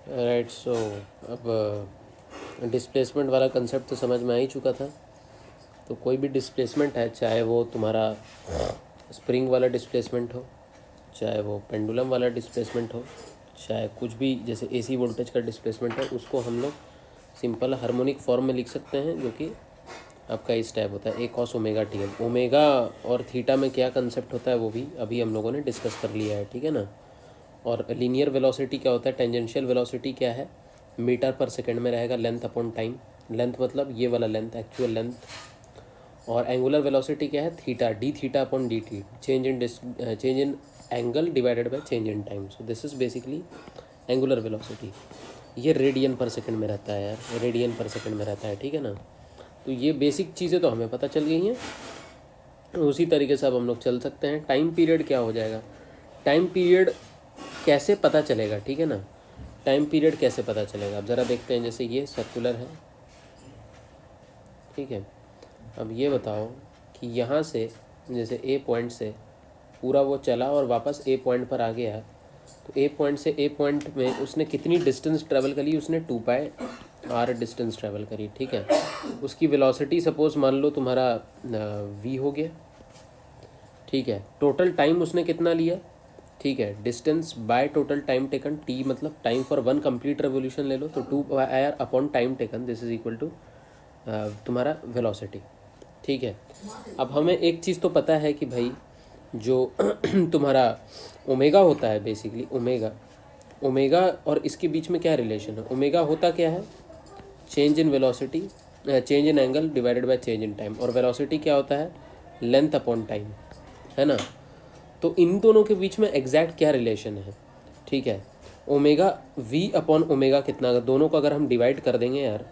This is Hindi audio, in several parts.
राइट। सो अब डिस्प्लेसमेंट वाला कंसेप्ट तो समझ में आ ही चुका था। तो कोई भी डिस्प्लेसमेंट है, चाहे वो तुम्हारा स्प्रिंग वाला डिस्प्लेसमेंट हो, चाहे वो पेंडुलम वाला डिस्प्लेसमेंट हो, चाहे कुछ भी जैसे एसी वोल्टेज का डिस्प्लेसमेंट है, उसको हम लोग सिंपल हार्मोनिक फॉर्म में लिख सकते हैं, जो कि आपका इस टाइप होता है, A cos omega T M. Omega और थीटा में क्या कंसेप्ट होता है वो भी अभी हम लोगों ने डिस्कस कर लिया है, ठीक है ना। और लीनियर वेलोसिटी क्या होता है, टेंजेंशियल वेलोसिटी क्या है, मीटर पर सेकंड में रहेगा, लेंथ अपॉन टाइम। लेंथ मतलब ये वाला लेंथ, एक्चुअल लेंथ। और एंगुलर वेलोसिटी क्या है, theta, D theta upon D T, change in angle divided by change in time. So this is basically angular velocity. ये रेडियन पर सेकंड में रहता है यार, रेडियन पर सेकंड में रहता है, ठीक है ना। तो ये बेसिक चीज़ें तो हमें पता चल गई हैं। उसी तरीके से अब हम लोग चल सकते हैं। टाइम पीरियड क्या हो जाएगा, टाइम पीरियड कैसे पता चलेगा, ठीक है ना। टाइम पीरियड कैसे पता चलेगा, अब ज़रा देखते हैं। जैसे ये सर्कुलर है, ठीक है। अब ये बताओ कि यहाँ से जैसे ए पॉइंट से पूरा वो चला और वापस ए पॉइंट पर आ गया, तो ए पॉइंट से ए पॉइंट में उसने कितनी डिस्टेंस ट्रैवल करी, उसने 2πr डिस्टेंस ट्रैवल करी, ठीक है। उसकी वेलोसिटी सपोज मान लो तुम्हारा v हो गया, ठीक है। टोटल टाइम उसने कितना लिया, ठीक है, distance by total time taken, T मतलब time for one complete revolution ले लो, तो 2πr upon time taken, this is equal to तुम्हारा वेलोसिटी, ठीक है। अब हमें एक चीज़ तो पता है कि भाई जो तुम्हारा ओमेगा होता है, बेसिकली ओमेगा, ओमेगा और इसके बीच में क्या रिलेशन है, ओमेगा होता क्या है, change in velocity, change in angle divided by change in time. और वेलोसिटी क्या होता है, लेंथ अपॉन टाइम, है ना। तो इन दोनों के बीच में एग्जैक्ट क्या रिलेशन है, ठीक है। ओमेगा वी अपॉन ओमेगा कितना, अगर दोनों को अगर हम डिवाइड कर देंगे यार,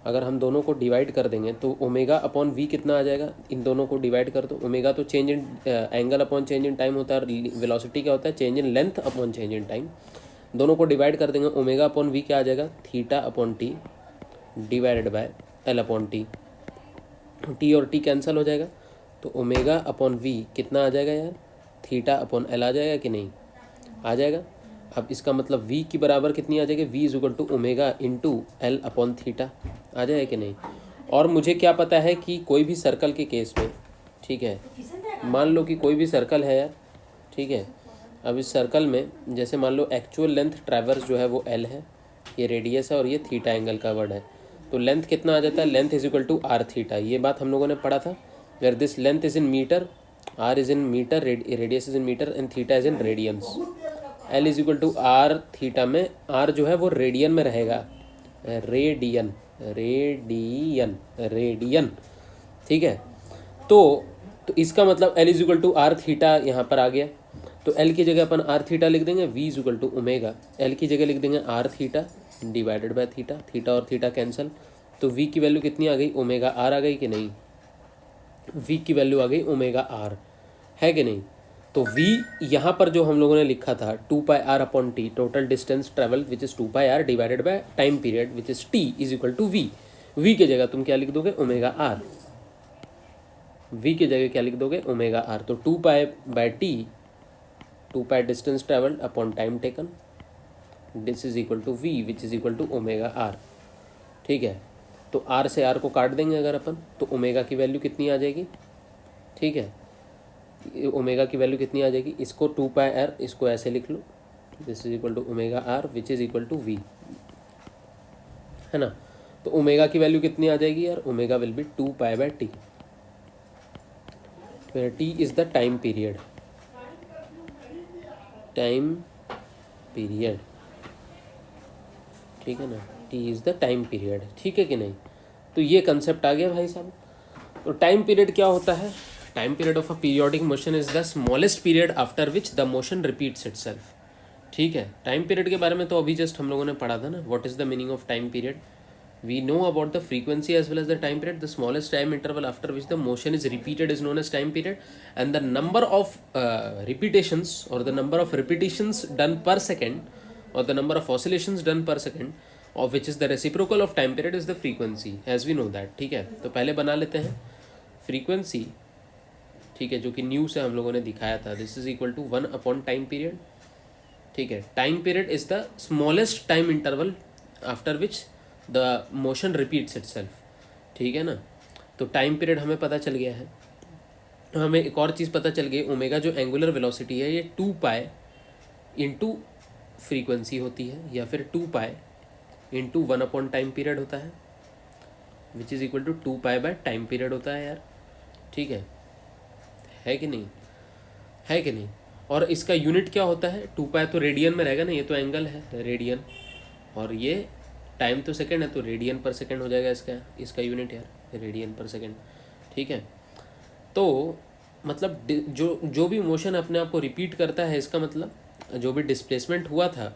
अगर हम दोनों को डिवाइड कर देंगे तो ओमेगा अपॉन वी कितना आ जाएगा, इन दोनों को डिवाइड कर दो। ओमेगा तो change in angle upon change in time होता है, और वेलोसिटी क्या होता है, change in length upon change in time. दोनों को डिवाइड कर देंगे, ओमेगा अपॉन वी क्या आ जाएगा, theta upon T divided by L upon T. T और टी कैंसिल हो जाएगा, तो ओमेगा अपॉन वी कितना आ जाएगा यार, थीटा अपॉन एल आ जाएगा कि नहीं, आ जाएगा। अब इसका मतलब v की बराबर कितनी आ जाएगी, v is equal to omega into L upon theta, आ जाएगा कि नहीं। और मुझे क्या पता है कि कोई भी सर्कल के केस में, ठीक है, मान लो कि कोई भी सर्कल है यार, ठीक है। अब इस सर्कल में जैसे मान लो एक्चुअल लेंथ ट्रैवर्स जो है वो l है, ये रेडियस है और ये थीटा एंगल का वर्ड है। तो लेंथ कितना आ जाता है, length is equal to are theta, ये बात हम लोगों ने पढ़ा था। Where this length is in metre, r is in metre, radius is in metre and theta is in radians. L is equal to are theta में आर जो है वो रेडियन में रहेगा, रेडियन, रेडियन, रेडियन, ठीक है। तो इसका मतलब L is equal to are theta यहाँ पर आ गया, तो एल की जगह अपन आर थीटा लिख देंगे, v is equal to omega, L की जगह लिख देंगे r theta divided by theta, theta और थीटा कैंसिल, तो वी की वैल्यू कितनी आ गई, ओमेगा आर आ गई कि नहीं, वी की वैल्यू आ गई ओमेगा आर, है कि नहीं। तो v यहाँ पर जो हम लोगों ने लिखा था 2πr upon t, total distance travel which is 2πr divided by time period which is t is equal to v। v की जगह तुम क्या लिख दोगे, ओमेगा आर, v की जगह क्या लिख दोगे, ओमेगा आर। तो 2π by T, 2π distance travelled upon time taken, this is equal to v which is equal to omega R, ठीक है। तो r से r को काट देंगे अगर अपन, तो ओमेगा की वैल्यू कितनी आ जाएगी, ठीक है, ओमेगा की वैल्यू कितनी आ जाएगी, इसको 2πr, इसको ऐसे लिख लो, this is equal to omega R which is equal to V, है ना। तो ओमेगा की वैल्यू कितनी आ जाएगी यार, omega will be 2π by T, फिर T is the time period, time period, ठीक है ना, T is the time period, ठीक है कि नहीं। तो ये कंसेप्ट आ गया भाई साहब। तो टाइम पीरियड क्या होता है, time period of a periodic motion is the smallest period after which the motion repeats itself, ठीक है। टाइम पीरियड के बारे में तो अभी जस्ट हम लोगों ने पढ़ा था ना, what is the meaning of time period. We know about the frequency as well as the time period, the smallest time interval after which the motion is repeated is known as time period, and the number of repetitions और the number of repetitions done per second or the number of oscillations done per second of which is the reciprocal of time period is the frequency as we know that, ठीक है। तो पहले बना लेते हैं फ्रीक्वेंसी, ठीक है, जो कि न्यू से हम लोगों ने दिखाया था, this is equal to 1 upon time period, ठीक है। Time period is the smallest time interval after which the motion repeats itself, ठीक है ना। तो टाइम पीरियड हमें पता चल गया है। हमें एक और चीज़ पता चल गई, ओमेगा जो एंगुलर वेलोसिटी है ये 2 पाई इंटू फ्रीक्वेंसी होती है, या फिर 2 pi into 1 upon time period होता है, which is equal to 2 pi by time period होता है यार, ठीक है कि नहीं, है कि नहीं। और इसका यूनिट क्या होता है, 2 पाई तो रेडियन में रहेगा ना, ये तो एंगल है रेडियन, और ये टाइम तो सेकंड है, तो रेडियन पर सेकंड हो जाएगा इसका यूनिट यार, रेडियन पर सेकंड, ठीक है। तो मतलब जो भी मोशन अपने आप को रिपीट करता है, इसका मतलब जो भी डिस्प्लेसमेंट हुआ था,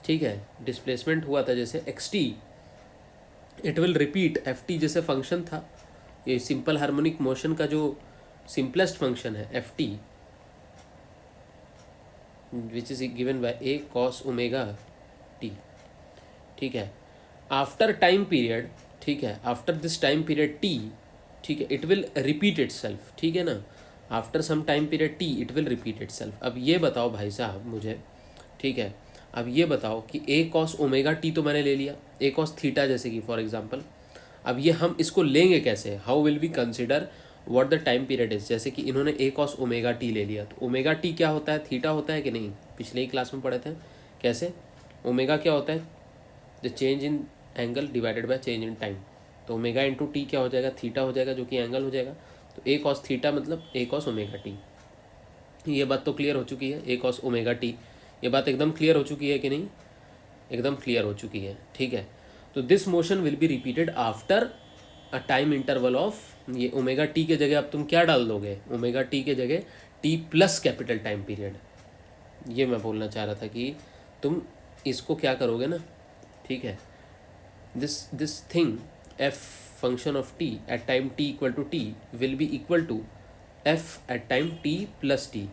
ठीक है, डिस्प्लेसमेंट हुआ था जैसे x t, it will repeat f t जैसे फंक्शन था, ये सिंपल हार्मोनिक मोशन का जो सिंपलेस्ट फंक्शन है f t, which is given by a cos omega t, ठीक है। आफ्टर टाइम पीरियड, ठीक है, after this time period T, ठीक है, इट विल रिपीट इटसेल्फ, ठीक है ना, after some time period t it will repeat itself. अब ये बताओ भाई साहब मुझे, ठीक है, अब ये बताओ कि ए कॉस ओमेगा टी तो मैंने ले लिया, ए कॉस थीटा जैसे कि फॉर एग्जांपल, अब ये हम इसको लेंगे कैसे, how will we consider what the time period is. जैसे कि इन्होंने ए कॉस ओमेगा टी ले लिया, तो ओमेगा टी क्या होता है, थीटा होता है कि नहीं, पिछले ही क्लास में पढ़े थे कैसे, ओमेगा क्या होता है, the change in angle divided by change in time, तो ओमेगा इंटू टी क्या हो जाएगा, थीटा हो जाएगा, जो कि एंगल हो जाएगा, तो ए कॉस थीटा मतलब ए कॉस ओमेगा टी। ये बात तो क्लियर हो चुकी है, ए कॉस ओमेगा टी, ये बात एकदम क्लियर हो चुकी है कि नहीं, एकदम क्लियर हो चुकी है, ठीक है। तो this motion will be repeated after a time interval of, ये ओमेगा टी के जगह अब तुम क्या डाल दोगे, ओमेगा टी के जगह T plus capital time period, ये मैं बोलना चाह रहा था कि तुम इसको क्या करोगे ना, ठीक है, this thing f function of t at time t equal to t will be equal to f at time t plus t,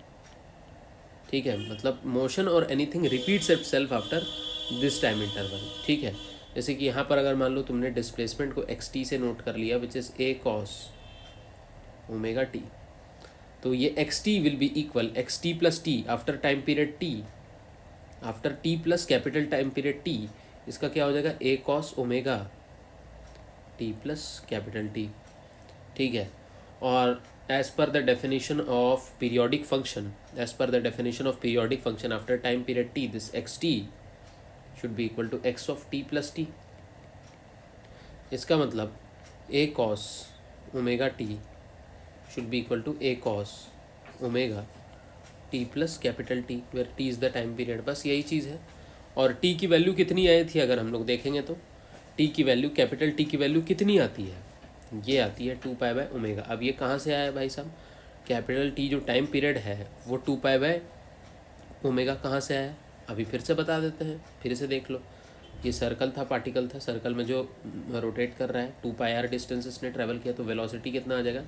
ठीक है, मतलब मोशन और anything repeats itself after this time interval, ठीक है। जैसे कि यहाँ पर अगर मान लो तुमने डिस्प्लेसमेंट को एक्स टी से नोट कर लिया, which is A cos omega T, तो ये X T will be equal X T plus T after time period T, after T plus capital time period T, इसका क्या हो जाएगा, A cos omega T plus capital T, ठीक है। और as per the definition of periodic function, as per the definition of periodic function after time period T, this X T should be equal to X of T plus T. इसका मतलब A cos omega T should be equal to A cos omega T plus capital T, where T is the time period, बस यही चीज़ है। और टी की वैल्यू कितनी आई थी, अगर हम लोग देखेंगे तो टी की वैल्यू, कैपिटल टी की वैल्यू कितनी आती है, ये आती है 2 पाई बाय ओमेगा। अब ये कहाँ से आया भाई साहब, कैपिटल टी जो टाइम पीरियड है वो 2 पाई बाय ओमेगा कहाँ से आया, अभी फिर से बता देते हैं, फिर से देख लो। ये सर्कल था, पार्टिकल था, सर्कल में जो रोटेट कर रहा है, 2 पाई आर डिस्टेंस इसने ट्रैवल किया, तो वेलोसिटी कितना आ जाएगा,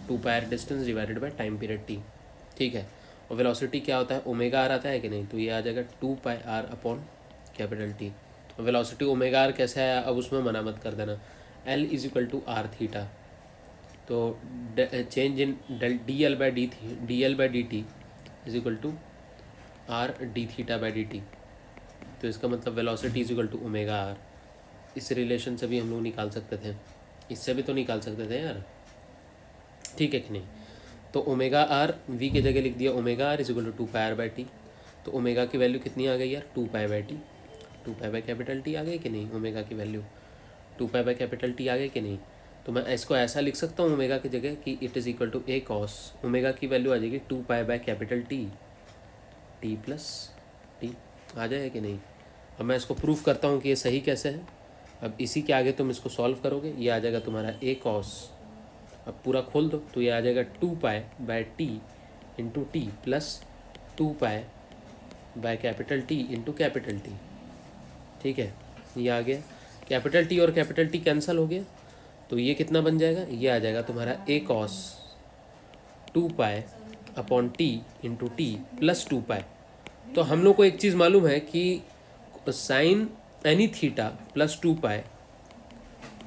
2 pi R distance divided by time period T, ठीक है। और वेलोसिटी क्या होता है, ओमेगा आर आता है कि नहीं, तो ये आ जाएगा 2 pi R upon capital T. Velocity omega R कैसे आया, अब उसमें मना मत कर देना, L is equal to are theta, तो change in D L by D T is equal to R D theta by D T, तो इसका मतलब velocity is equal to omega R. इस रिलेशन से भी हम लोग निकाल सकते थे, इससे भी तो निकाल सकते थे यार, ठीक है कि नहीं। तो ओमेगा आर वी की जगह लिख दिया, omega R is equal to 2 pi R by T, तो ओमेगा की वैल्यू कितनी आ गई यार, 2 pi by T, 2 pi by capital T आ गई कि नहीं, ओमेगा की value 2 pi by capital T आ गई कि नहीं। तो मैं इसको ऐसा लिख सकता हूँ ओमेगा की जगह कि it is equal to A cos, omega की वैल्यू आ जाएगी 2 pi by capital T, T plus T, आ जाएगा कि नहीं। अब मैं इसको प्रूफ करता हूँ कि ये सही कैसे है। अब इसी के आगे तुम इसको सॉल्व करोगे, ये आ जाएगा तुम्हारा ए कॉस, अब पूरा खोल दो तो ये आ जाएगा 2 pi bye T into T plus 2 pi by capital T into capital T, ठीक है, ये आ गया। कैपिटल टी और कैपिटल टी कैंसिल हो गया, तो ये कितना बन जाएगा, ये आ जाएगा तुम्हारा A cos 2 pi upon T into T plus 2 pi. तो हम लोग को एक चीज़ मालूम है कि sine any theta plus 2 pi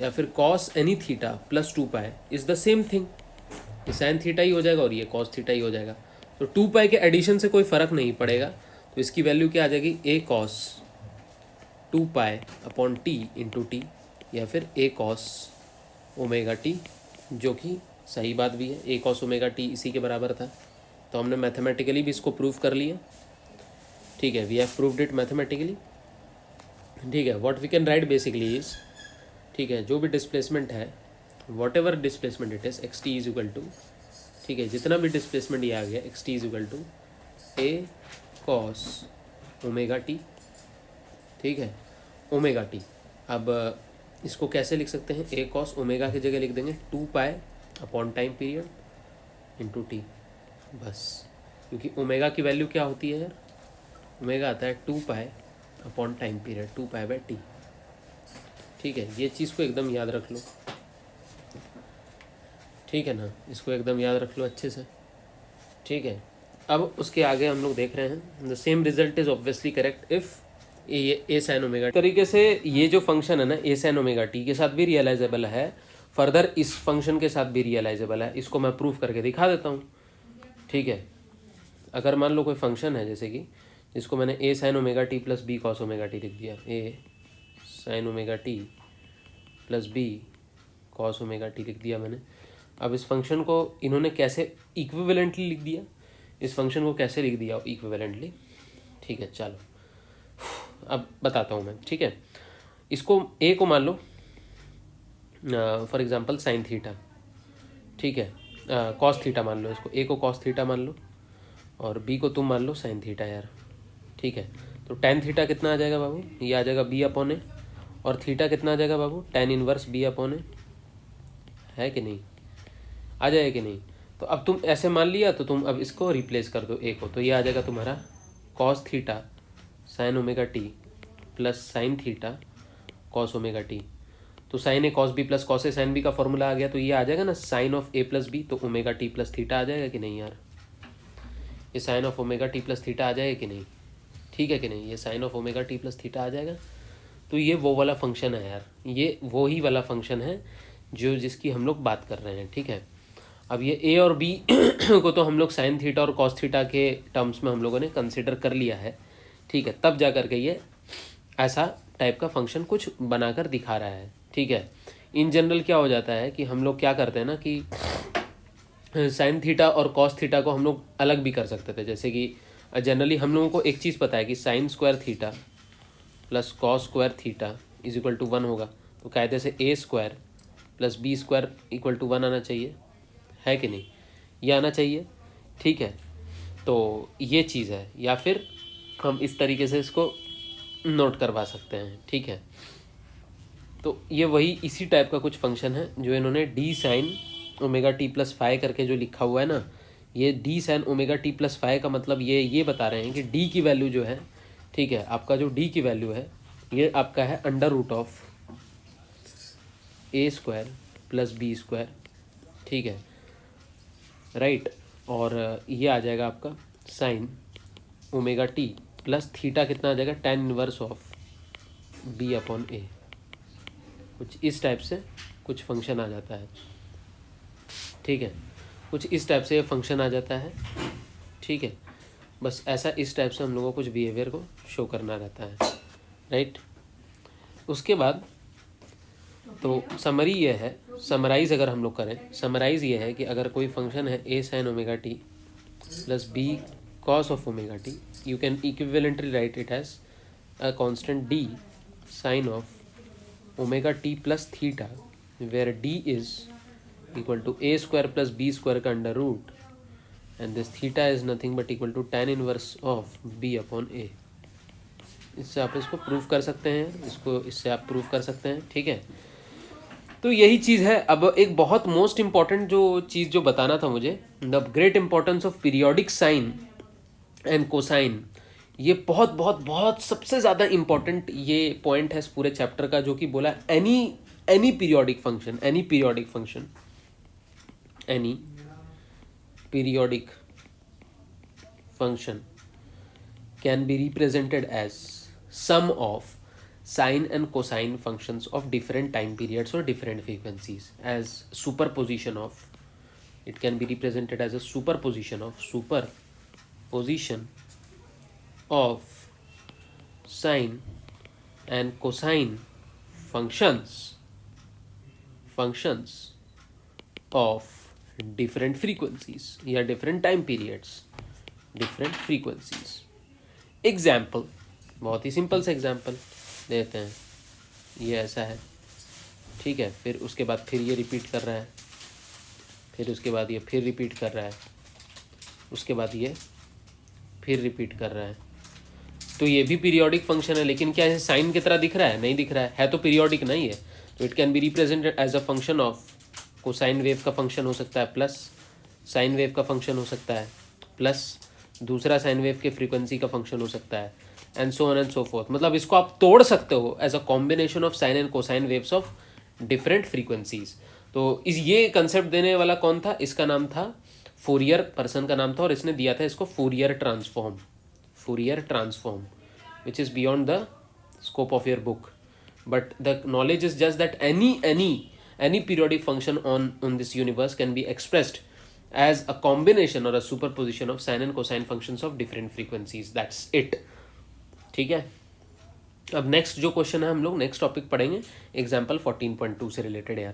या फिर cos any theta plus 2 pi is the same thing, ये साइन थीटा ही हो जाएगा और ये कॉस थीटा ही हो जाएगा, तो 2 पाई के एडिशन से कोई फ़र्क नहीं पड़ेगा। तो इसकी वैल्यू क्या आ जाएगी, ए कॉस 2π/t इंटू टी, या फिर ए कॉस ओमेगा टी, जो कि सही बात भी है, ए कॉस ओमेगा टी इसी के बराबर था। तो हमने मैथमेटिकली भी इसको प्रूव कर लिया, ठीक है, we have proved it mathematically, ठीक है। What we can write basically is, ठीक है, जो भी डिस्प्लेसमेंट है, whatever displacement it is, x t is equal to, ठीक है, जितना भी डिस्प्लेसमेंट ये आ गया, x t is equal to A cos omega t, ठीक है, ओमेगा टी। अब इसको कैसे लिख सकते हैं, ए कॉस ओमेगा की जगह लिख देंगे 2π/टाइम पीरियड इंटू टी, बस, क्योंकि ओमेगा की वैल्यू क्या होती है यार, ओमेगा आता है 2π/टाइम पीरियड, 2π/t, ठीक है। ये चीज़ को एकदम याद रख लो, ठीक है ना, इसको एकदम याद रख लो अच्छे से, ठीक है। अब उसके आगे हम लोग देख रहे हैं, the same result is obviously correct if A sine omega तरीके से ये जो फंक्शन है ना, ए साइन ओमेगा टी के साथ भी रियलाइजेबल है, फर्दर इस फंक्शन के साथ भी रियलाइजेबल है। इसको मैं प्रूफ करके दिखा देता हूँ, ठीक है। अगर मान लो कोई फंक्शन है जैसे कि जिसको मैंने A sine omega T plus B cos omega T लिख दिया, A sine omega T plus B cos omega T लिख दिया मैंने। अब इस फंक्शन को इन्होंने कैसे इक्विवेलेंटली लिख दिया, इस फंक्शन को कैसे लिख दिया इक्विवेलेंटली, ठीक है। चलो अब बताता हूँ मैं, ठीक है। इसको ए को मान लो फॉर एग्जांपल साइन थीटा, ठीक है, कॉस थीटा मान लो इसको, ए को कॉस थीटा मान लो और बी को तुम मान लो साइन थीटा यार, ठीक है। तो टेन थीटा कितना आ जाएगा बाबू, ये आ जाएगा बी अपॉन ए, और थीटा कितना आ जाएगा बाबू, टेन इनवर्स बी अपॉन ए, है कि नहीं, आ जाएगा कि नहीं। तो अब तुम ऐसे मान लिया, तो तुम अब इसको रिप्लेस कर दो ए को, तो ये आ जाएगा तुम्हारा cos theta sine omega T plus sine theta cos omega T. तो sine A cos B plus cos A sine B का फॉर्मूला आ गया, तो ये आ जाएगा ना sine of A plus B, तो ओमेगा टी प्लस थीटा आ जाएगा कि नहीं यार, ये sine of omega T plus theta आ जाएगा कि नहीं, ठीक है कि नहीं, ये sine of omega T plus theta आ जाएगा। तो ये वो वाला फंक्शन है यार, ये वो ही वाला फंक्शन है जो जिसकी हम लोग बात कर रहे हैं, ठीक है। अब ये ए और बी को तो हम लोग साइन थीटा और कॉस थीटा के टर्म्स में हम लोगों ने कंसिडर कर लिया है, ठीक है, तब जा करके ये ऐसा टाइप का फंक्शन कुछ बनाकर दिखा रहा है, ठीक है। इन जनरल क्या हो जाता है कि हम लोग क्या करते हैं ना कि साइन थीटा और कॉस थीटा को हम लोग अलग भी कर सकते थे, जैसे कि जनरली हम लोगों को एक चीज़ पता है कि sine square theta plus cos square theta is equal to 1 होगा, तो कायदे से A square plus B square equal to 1 आना चाहिए, है कि नहीं, ये आना चाहिए, ठीक है। तो ये चीज़ है, या फिर हम इस तरीके से इसको नोट करवा सकते हैं, ठीक है। तो ये वही इसी टाइप का कुछ फंक्शन है जो इन्होंने D sign omega T plus five करके जो लिखा हुआ है ना, ये D sign omega T plus five का मतलब ये बता रहे हैं कि डी की वैल्यू जो है, ठीक है, आपका जो डी की वैल्यू है ये आपका है under root of A square plus B square, ठीक है, राइट। और ये आ जाएगा आपका sine omega T plus theta कितना आ जाएगा, tan inverse of B upon A, कुछ इस टाइप से कुछ फंक्शन आ जाता है, ठीक है, कुछ इस टाइप से ये फंक्शन आ जाता है, ठीक है। बस ऐसा इस टाइप से हम लोगों को कुछ बिहेवियर को शो करना रहता है, राइट। उसके बाद तो समरी ये है, समराइज़ अगर हम लोग करें, समराइज़ ये है कि अगर कोई फंक्शन है A sine omega T plus B cos of omega T, you can equivalently write it as a constant d sine of omega t plus theta, where d is equal to a square plus b square का under root, and this theta is nothing but equal to tan inverse of b upon a। इससे आप इसको प्रूफ कर सकते हैं, इसको इससे आप प्रूफ कर सकते हैं, ठीक है। तो यही चीज़ है। अब एक बहुत मोस्ट इम्पॉर्टेंट जो चीज़ जो बताना था मुझे, the great importance of periodic sine and cosine, ये बहुत बहुत बहुत सबसे ज़्यादा इम्पॉर्टेंट ये पॉइंट है इस पूरे चैप्टर का, जो कि बोला any periodic function, any periodic function can be represented as sum of sine and cosine functions of different time periods or different frequencies as superposition of, it can be represented as a superposition of sine and cosine functions of different frequencies या different time periods, different frequencies. Example, बहुत ही सिंपल से एग्जाम्पल देते हैं. ये ऐसा है, ठीक है. फिर उसके बाद फिर ये रिपीट कर रहा है, फिर उसके बाद ये फिर रिपीट कर रहा है, उसके बाद ये फिर रिपीट कर रहा है. तो ये भी पीरियोडिक फंक्शन है, लेकिन क्या है साइन की तरह दिख रहा है? नहीं दिख रहा है तो पीरियोडिक नहीं है. तो it can be represented as a function of cosine wave का फंक्शन हो सकता है, प्लस साइन वेव का फंक्शन हो सकता है, प्लस दूसरा साइन वेव के फ्रीक्वेंसी का फंक्शन हो सकता है, and so on and so forth. मतलब इसको आप तोड़ सकते हो as a combination of sine and cosine waves of different frequencies. तो ये कंसेप्ट देने वाला कौन था? इसका नाम था फोरियर, पर्सन का नाम था, और इसने दिया था इसको Fourier transform, which is beyond the scope of your book. But the knowledge is just that any periodic function on this universe can be expressed as a combination or a superposition of sine and cosine functions of different frequencies. That's it. ठीक है. अब नेक्स्ट जो क्वेश्चन है हम लोग नेक्स्ट टॉपिक पढ़ेंगे एग्जाम्पल 14.2 से रिलेटेड यार.